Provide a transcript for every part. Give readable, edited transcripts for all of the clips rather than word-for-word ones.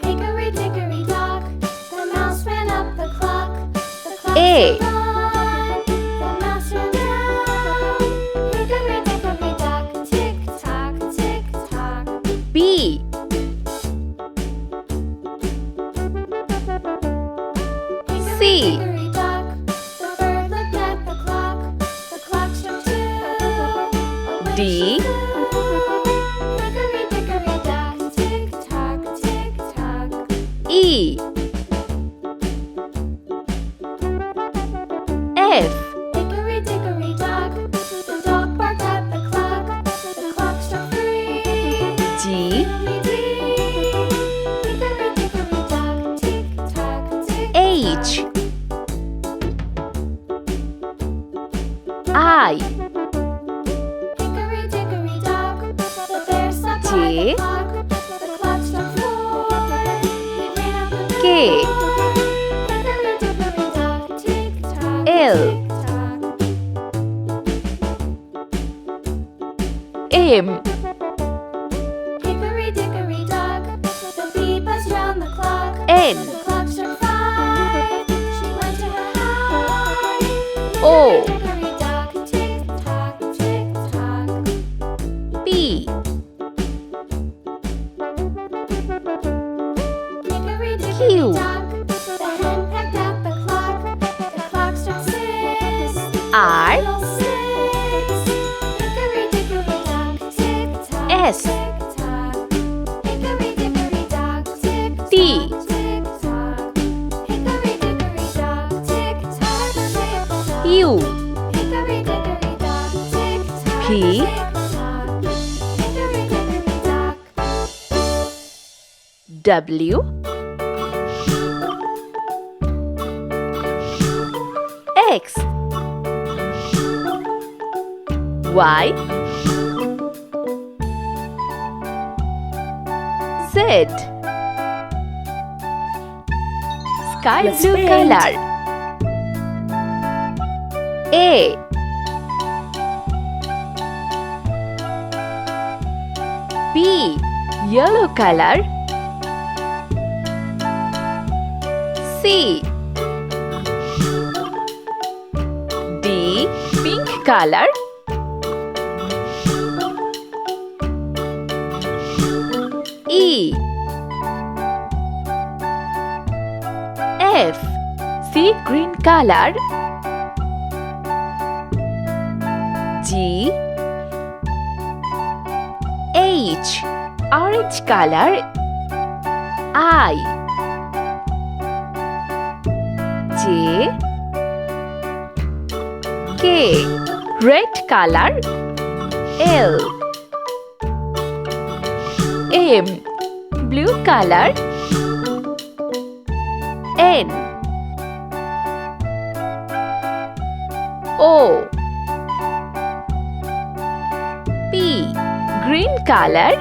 Hickory dickory dock, the mouse ran up the clock. The clock A. struck one, the mouse ran down. Hickory dickory dock, tick tock, tick tock. B. C. Hickory dock, the bird looked at the clock. The clock struck two. D. Hickory dickory dock, tick tock, tick tock. E. F. Hickory dickory dock, the dog barked at the clock. The clock struck three. G. Hickory dickory dock, tick tock, tick H. I. Hickory dickory dock, the bear sat by J. the clock. The clock struck four. He ran out the door. K. Hickory dickory dock, tick tock, L. tick tock. M. Hickory dickory dock, the bee buzzed round the clock. N. The clock struck five. She went to her hive. O. Hickory dock, tick tock, tick tock. P. Hickory Q. dickory dock, the hen pecked at the clock. The clock struck six. R. Little six. Hickory dickory dock, tick tock, S. tick tock. Hickory dickory dock, tick tock, T. tick tock. Hickory dickory dock, tick tock, tick tock. U. Hickory dickory dock, tick tock, P. tick tock. Hickory dickory dock. W. X. Y. Z. Sky Let's blue paint. color. A. B. Yellow color. C. D. Pink color. E. F. Sea green color. G. H. Orange color. I. J. K. Red color. L. M. Blue color. N. O. P. Green color.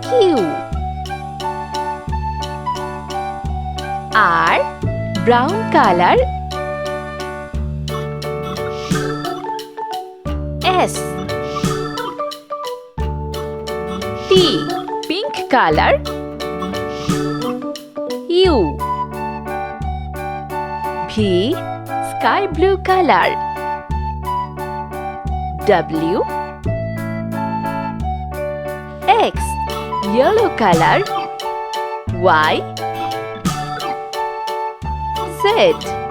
Q. R. Brown color. S. T. Pink color. U. V. Sky blue color. W. X. Yellow color. Y. Z.